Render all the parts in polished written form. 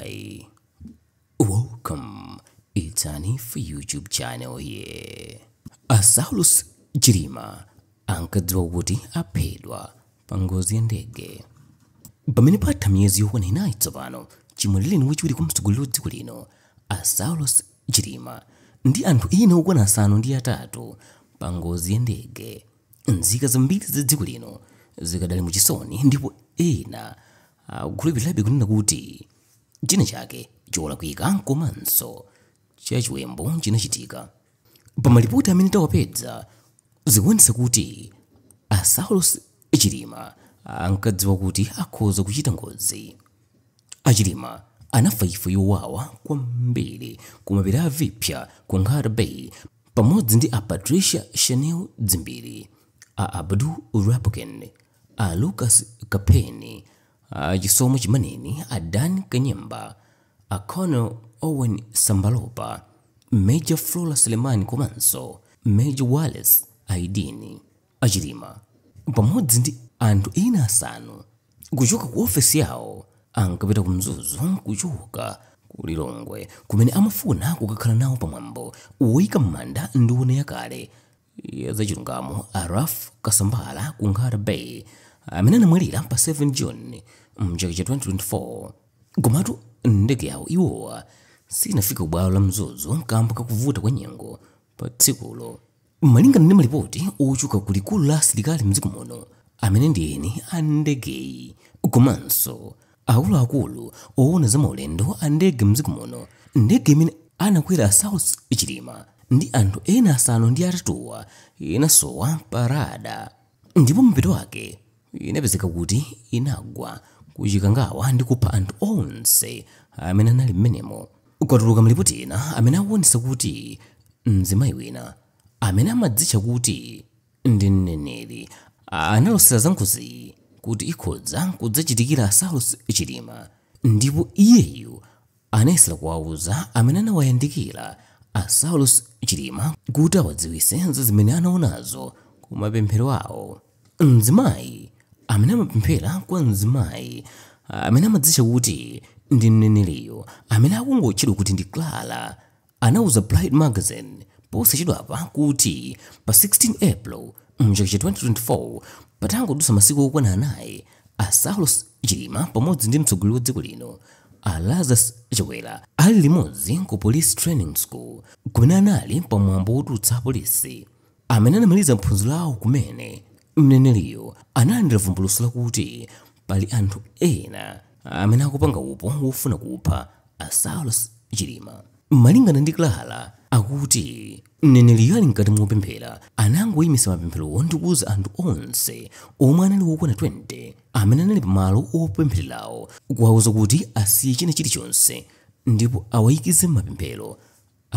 Hi, welcome. It's an for YouTube channel here. Saulos Chilima, Ankadziwa Kuti Aphedwa, Ngozi Ndege. Pamene patha miyezi yokwana inayi tsopano, chimwalireni wachiwiri kumtsogolero dziko lino, Saulos Chilima ndi anthu ena okwana asanu ndi atatu pa ngozi ya ndege. Nzika zambiri za dziko lino zikadali muchisoni ndipo ena akukhulupirirabe kunena kuti china chake cholakwika komanso chachiwembo chinachitika. Pamalipoti amene tawapeza zikuonetsa kuti Saulos Chilima ankadziwa kuti akhoza kuchita ngozi. Chilima anafa imfa yowawa kwambiri kumapiri a vipya ku Ngara Bay pamodzi ndi Patricia Chanel dzimbiri, Abdul Rapoken, Lucas Kapeni, Chisomo Chimaneni, Dan Kanyemba, Colonel Owen Sambalopa, Major Flora Selemani komanso Major Wallace Aidini. Chilima pamodzi ndi anthu ena asanu kuchoka ku ofesi yawo ankapita kumzuzu kuchoka ku Lilongwe kumene amafuna kukakhala nawo pamwambo woyika m'manda nduna yakale ya zachilungamo Araf Kasambala ku Ngara Bay amene anamwalira pa 7 June mchaka cha 2024. Komatu ndege yawo iwowa sinafika kubwalo la mzuzu kamba kakuvuta kwa nyengo pa tsikulo. Malingana ndi malipoti ochoka ku likulu la asilikali mdziko muno amene ndi eni a ndegeyi komanso akuluakulu owona za maulendo a ndege mdziko muno, ndege imene anakwera Saulos Chilima ndi anthu ena asanu ndi atatuwa inasowa parada, ndipo mapeto ake inapezeka kuti inagwa kuchikangawa ndi kupha anthu onse amene anali m'menemo. Kwatuluka malipoti ena amene akuonetsa kuti mzimayi wina amene amadzitcha kuti ndi mneneri analosera za ngozi kuti ikhoza kudzachitikira Saulos Chilima, ndipo iyeyu anayesera kuwauza amene anawayandikira Saulos Chilima kuti awadziwise za zimene anaonazo ku mapemphero awo. Mzimayi amene amapemphera kwa mzimayi amene amadzitcha kuti ndi mneneriyo amene akungotchedwa kuti ndi Clara anauza Pride Magazine posachedwapa kuti pa 16 April mchaka cha 2024 patangodutsa masiku okwana anayi Saulos Chilima pamodzi ndi mtsogoleri wa dziko lino Lazarus Chakwera ali limodzi ku Police Training School kumene anali pamwambo wotulutsa polisi amene anamaliza phunziro lawo kumene mneneriyo analandira vumbulutso lakuti pali anthu ena amene akupanga upo wofuna kupha Saulos Chilima. Malingana ndi Clara akuti mneneriyo ali mkati mopemphera anangoyimisa mapemphero ndi kuwuza anthu onse omwe anali okwana 20 amene anali pamalo opemphererawo kuwawuza kuti asiye china chilichonse ndipo awayikize mapemphero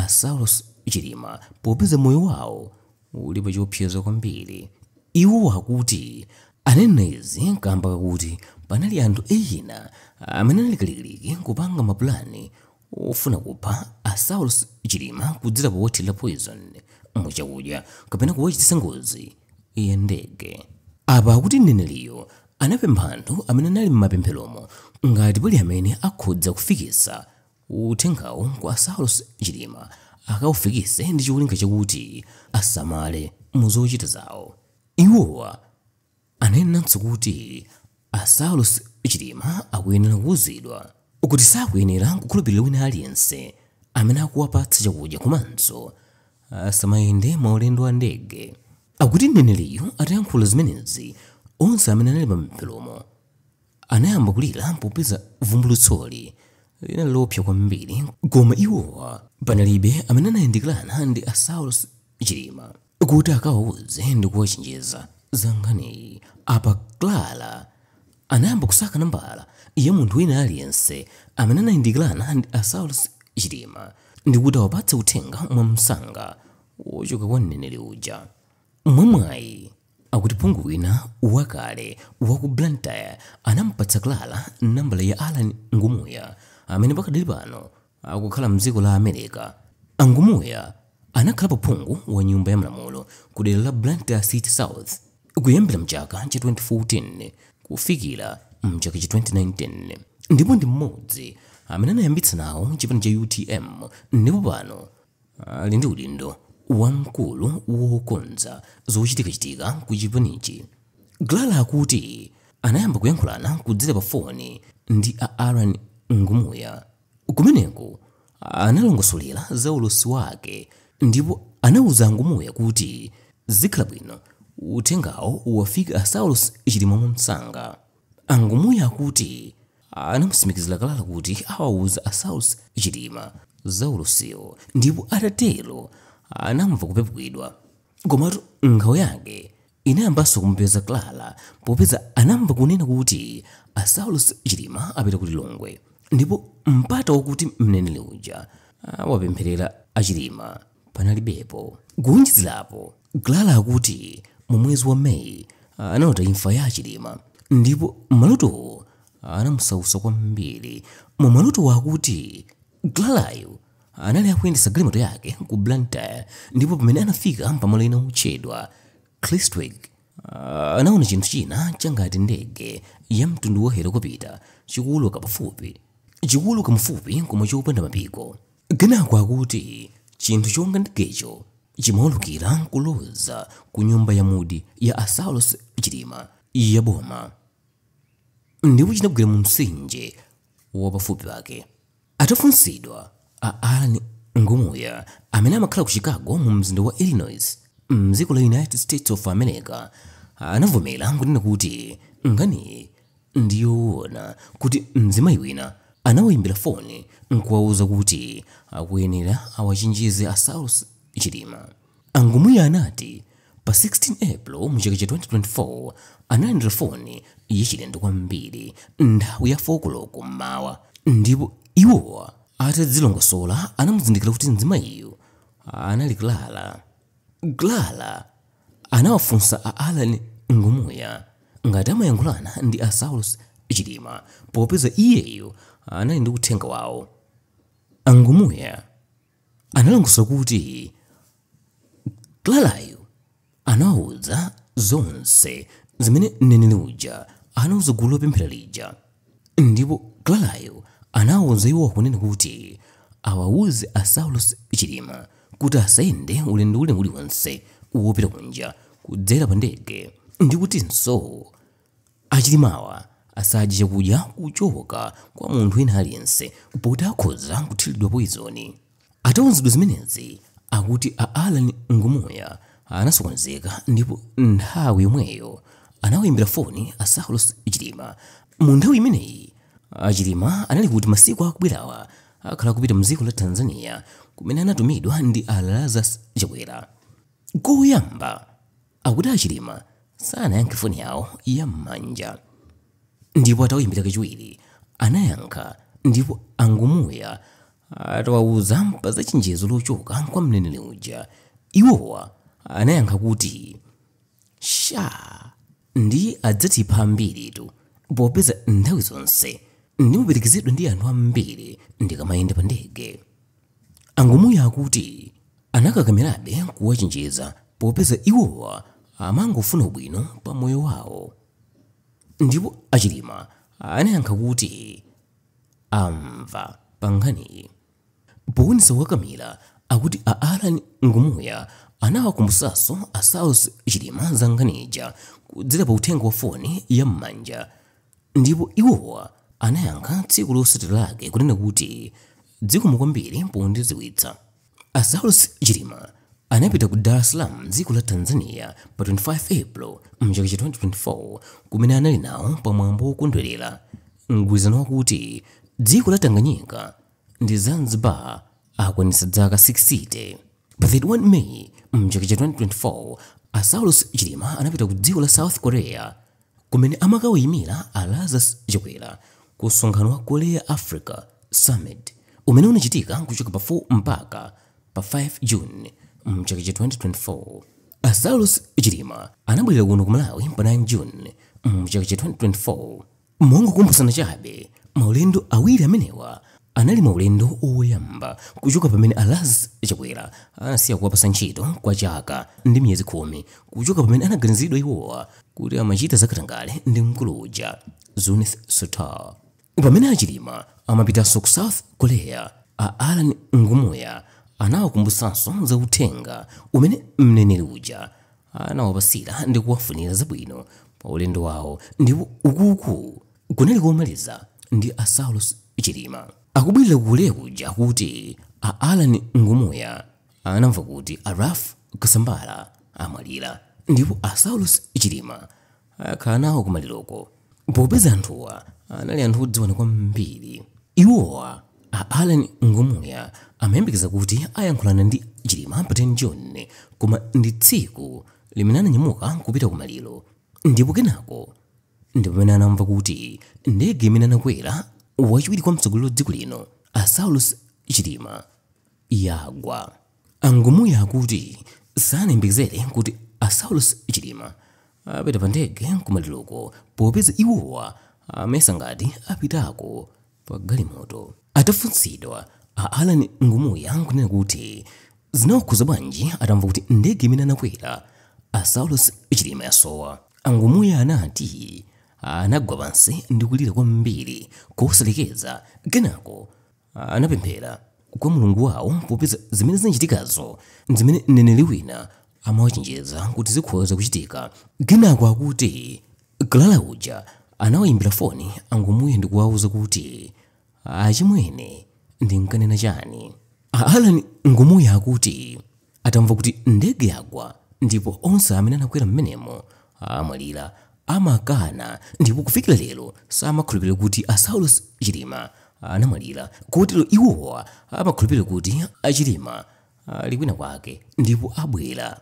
Saulos Chilima popeza moyo wawo uli pa chiopsezo kwambiri. Iwo akuti anena izi kamba kakuti panali anthu ena amene anali kalikiliki kupanga mapulani ofuna kupha Saulos Chilima kudzera powathira poison muchakudya kapena kuwachititsa ngozi ya ndege. Apa akuti mneneriyo anapempha anthu amene anali m'mapempheromo ngati pali amene akhoza kufikisa uthengawo kwa Saulos Chilima akawufikise ndi cholinga chakuti asamale muzochita zawo. Iwowa anenanso kuti Saulos Chilima akuyenera kuwuzidwa kuti sakuyenera kukhulupirira wina aliyense amene akuwapatsa chakudya komanso asamayende maulendo a ndege. Akuti mneneriyo atayankhula zimenezi onse amene anali pamapempheromo anayamba kulira popeza vumbulutsoli linali lopsa kwambiri, koma iwowa panalibe amene anayandikirana ndi Saulos Chilima kuti akawawuze ndi kuwachenjeza za nkhaniyi. Apa Clara anayamba kusaka nambala ya munthu wina aliyense amene anayandikirana ndi Saulos Chilima ndi kuti awapatse uthenga mwamsanga wochoka kwa mneneri uja. Mwamwayi akuti phungu wina wakale wa ku Blantyre anampatsa Clara nambala ya Alan Ngumuya amene pakadali pano akukhala mdziko la America. Ngumuya anakhala phungu wa nyumba ya malamulo ku dera la Blantyre City South kuyambira mchaka cha 2014 kufikira mchaka cha 2019, ndipo ndi mmodzi amene anayambitsa nawo chipani cha UTM ndipo pano ali ndi udindo wamkulu wokonza zochitika ku chipanichi. Glala akuti anayamba kuyankhulana kudzera pa foni ndi Aaron Ngumuya. Kumeneko analongosolera za ulosi wake ndipo anauza Ngumuya kuti zikhala bwino uthengawo uwafika Saulos Chilima msanga. Ngumuya akuti anamusimikizira Glala kuti awauza Saulos Chilima za ulosiwo ndipo atatero anamva kupepukidwa. Komatu nkhawa yake inayambanso kumpeza Glala popeza anamva kunena kuti Saulos Chilima apita ku Lilongwe ndipo mpata wakuti mneneri uja wapempherera Chilima panalibepo. Kuwunjizirapo Glala akuti mu mwezi wa Meyi analota imfa ya Chilima ndipo maloto anamusausa kwambiri. Mu maloto akuti Glalayo anali akuyendesa galimoto yake ku Blantyre ndipo pamene anafika pamalo ina otchedwa Clistwig anaona chinthu china changati ndege ya mtundu wa helikopita chikuwuluka mufupi koma chopanda mapiko. Kenako akuti chinthu chonga ndegecho chimawulukira kuloza ku nyumba ya mudi ya Saulos Chilima ya boma ndipo chinagwera mu mtsinje wapafupi wake. Atafunsidwa Aaron Ngumuya amene amakhala ku Chicago mu mzinda wa Illinois mdziko la United States of America anavomera kunena kuti ngani ndiyoona kuti mzimayi wina anawayimbira foni nkuwauza kuti akuyenera awachinjize Saulos Chilima. Ngumuya anati pa 16 April mu chaka cha 2024 analandira foni yachilendo kwambiri nthawi ya 4 o'clock mmawa ndipo iwowa atadzilongosola anamuzindikira kuti mzimayiyo anali Glala. Glala anawafunsa Aaron Ngumuya ngati amayankhulana ndi Saulos Chilima popeza iyeyo anali ndi uthenga wawo. Ngumuya analongosola kuti Glalayo anawuza zonse zimene mneneri uja anawuza gulu lopemphera lija ndipo Glalayo anawuza iwo kunena kuti awawuze Saulos Chilima kuti asayende ulendo uliwonse wopita kunja kudzera pa ndege ndi kutinso Achilimawa asadye chakudya kuchoka kwa munthu wina aliyense poti akhoza kuthiridwa poizoni. Atawuzidwa zimenezi akuti Aaron Ngumuya anasokonezeka ndipo nthawi yomweyo anawayimbira foni Saulos Chilima. Mu nthawi imeneyi Chilima anali kuti masiku akubwerawa akhala kupita mdziko la Tanzania kumene anatumidwa ndi Lazarus Chakwera. Koyamba akuti Chilima sanayankhe foni yawo ya m'manja ndipo atawayimbira kachiwiri anayankha ndipo Ngumuya atawawuza pa za chenjezo lochoka kwa mneneri uja. Iwowa anayankha kuti ndi adzatipha ambiritu popeza nthawi zonse ndimuperekezedwa ndi anthu ambiri ndikamayenda pa ndege. Ngumuya akuti anakakamirabe kuwachenjeza popeza iwowa amangofuna ubwino pa moyo wawo ndipo Chilima anayankha kuti amva pa nkhaniyi. Powunitsa wakamira akuti Aaron Ngumuya anawakumbusanso Saulos Chilima za nkhaniyi kudzera pa uthenga wa foni ya m'manja ndipo iwowa anayankha tsiku lotsatira lake kunena kuti dziko kwambiri pondidziwitsa. Saulos Chilima anapita ku Dar es Salaam dziko la Tanzania pa 25 April mchaka cha 2024 kumene anali nawo pamwambo wokondwerera mgwirizano wakuti dziko la Tanganyika ndi Zanzibar akwanitsa zaka 60. Pa 31 May mchaka cha 2024 Saulos Chilima anapita ku dziko la South Korea kumene amakawayimira Lazarus Chakwera ku msonkhano wa Korea Africa Summit umene unachitika kuchoka pa 4 mpaka pa 5 June mchaka cha 2024. Saulos Chilima anabwerera kuno ku Malawi pa 9 June mchaka cha 2024. Mongokumbutsana chabe maulendo awiri amenewa anali maulendo oyamba kuchoka pamene Lazarus Chakwera anasiya kuwapasa ntchito kwa chaka ndi miyezi 10 kuchoka pamene anaganizidwa iwowa kuti amachita zakatangale ndi mkulu uja Zunith Sotar. Pamene a Chilima amapitanso ku South Korea, a Alan Ngumuya anawakumbutsanso za uthenga umene mneneri uja anawapasira ndi kuwafunira zabwino pa ulendo wawo, ndipo ukuku kunali komaliza ndi a Saulos Chilima akubwirira kuleka kuja kuti a Alan Ngumuya anamva kuti a Raf Kasambala amwalira, ndipo a Saulos Chilima akhala nawo kumaliroko. Popeza anthuwa anali anthu odziwana kwambiri, iwowa a Alan Ngumuya amayembekeza kuti ayankhulana ndi Chilima pa 10 June, koma ndi tsiku limene ananyamuka kupita kumaliro. Ndipo kenako ndipo pamene anamva kuti ndege imene anakwera wachiwiri kwa mtsogoleri wa dziko lino a Saulos Chilima yagwa. Ngumuya akuti sanayembekezere kuti a Saulos Chilima apita pa ndege kumaliroko, popeza iwowa amesa ngati apitako pa galimoto. Atafunsidwa, a Alan Ngumuya nkunena kuti zinawakhuza bwanji atamva kuti ndege imene anakwera a Saulos Chilima yasowa. Ngumuya anati anagwa pansi ndi kulira kwambiri kosalekeza, kenako anapemphera kwa Mulungu wawo, popeza zimene zinachitikazo zimene mneneri wina amawachenjeza kuti zikhoza kuchitika. Kenako akuti Clara uja anawayimbira foni Ngumuya ndi kuwawuza kuti achimwene ndinkanena chani. Alan Ngumuya akuti atamva kuti ndege yagwa ndipo onse amene anakwera mmenemo amwalira, amakana, ndipo kufikira lero samakhulupirira kuti a Saulos Chilima anamwalira. Kotero iwowa amakhulupirira kuti a Chilima ali kwina kwake ndipo abwera.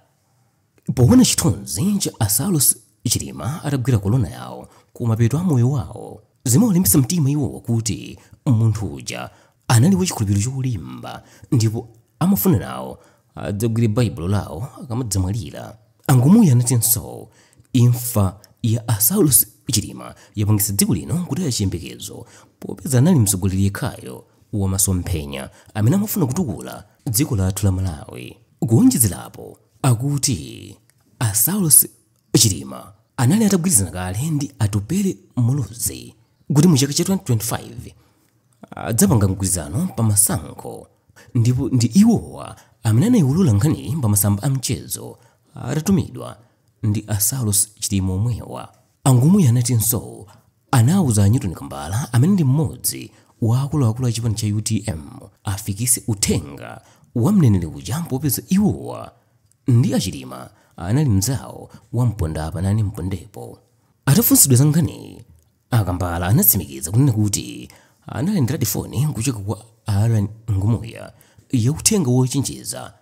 Poona chithunzi cha a Saulos Chilima atagwira kolona yawo kumapeto a moyo wawo, zimawalimbitsa mtima iwowa kuti munthu uja anali wachikhulupiriro cholimba, ndipo amafuna nawo adzagwire baibulo lawo akamadzamwalira. Ngumuya anatinso imfa ya a Saulos Chilima yapangitsa dziko lino kutaya chiyembekezo, popeza anali mtsogoleri yekhayo wa masomphenya amene amafuna kutukula dziko lathu la Malawi. Kuonjezerapo akuti a Saulos Chilima anali atagwirizana kale ndi atupele molozi kuti mu chaka cha 2025 adzapanga mgwirizano pa masankho, ndipo ndi iwowa amene anayiwulula nkhani pa masamba a mchezo atatumidwa ndi a Saulos Chilima omwewa. Ngumuya anatinso anawuza Newton Kambala amene ndi mmodzi wa akuluakulu a chipani cha UTM afikise uthenga wa mneneri uja, popeza iwowa ndi a Chilima anali mzawo wa mpondapa nani mpondepo. Atafunsidwa za nkhani, Kambala anatsimikiza kunena kuti analenderadi foni kuchoka kwa Alan Ngumuya ya uthenga wochenjeza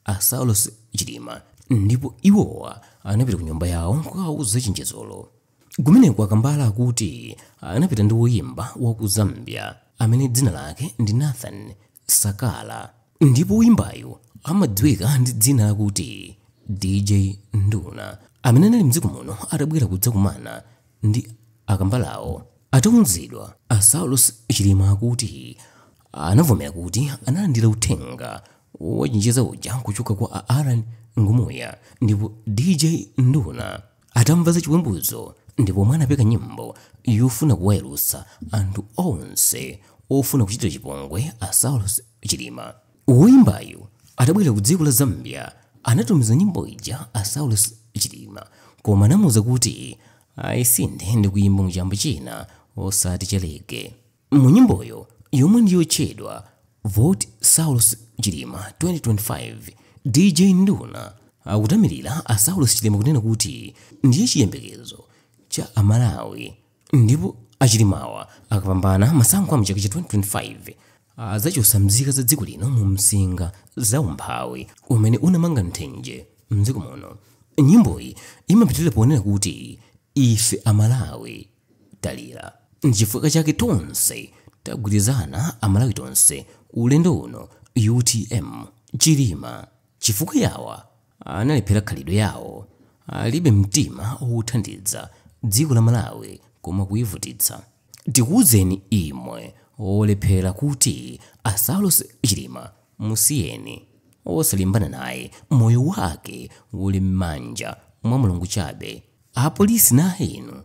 a Saulos Chilima, ndipo iwowa anapita ku nyumba yawo kukawuza chenjezolo. Kumeneko Kambala akuti anapita ndi woyimba wa ku Zambia amene dzina lake ndi Nathan Sakala, ndipo woyimbayo amadziwika ndi dzina lakuti DJ Nduna, amene anali mdziko muno atabwera kudzakumana ndi Akambalawo. Ataunzidwa, a Saulos Chilima akuti anavomera kuti analandira uthenga wochenjeza uja kuchoka kwa a Alan Ngumuya, ndipo DJ Nduna atamva za chiwembuzo, ndipo anapeka nyimbo yofuna kuwayerusa anthu onse ofuna kuchitira chipongwe a Saulos Chilima. Woyimbayo atabwera ku dziko la Zambia anatumiza nyimbo ija a Saulos Chilima, koma anamuwuza kuti ayisinthe ndi kuyimba muchamba china osati chaleke. Mu nyimboyo yomwe ndiyo yotchedwa Vote Saulos Chilima 2025, DJ Nduna akutamirira a Saulos Chilima kunena kuti ndiye chiyembekezo cha Amalawi, ndipo achilimawa akapambana masankho a mchaka cha 2025 azachosa mzika za dziko lino mu msinga za umphawi umene unamanga nthenje mdziko muno. Nyimboyi imapitirira ponena kuti ife Amalawi talira, n'chifukwa chake tonse tagwirizana Amalawi tonse ulendo uno UTM Chilima, chifukwa yawa analephera khalidwe yawo, alibe mtima owuthandiza dziko la Malawi koma kuyivutitsa. Tikuwuzeni imwe olephera kuti a Saulos Chilima musiyeni, osalimbana naye, moyo wake uli m'manja mwa Mulungu chabe. Apolisi na inu,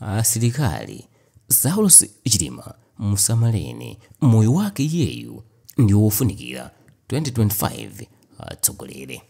asilikali Saulos Chilima musamaleni, moyo wake iyeyu ndi wofunikira. 2025 atsogolere.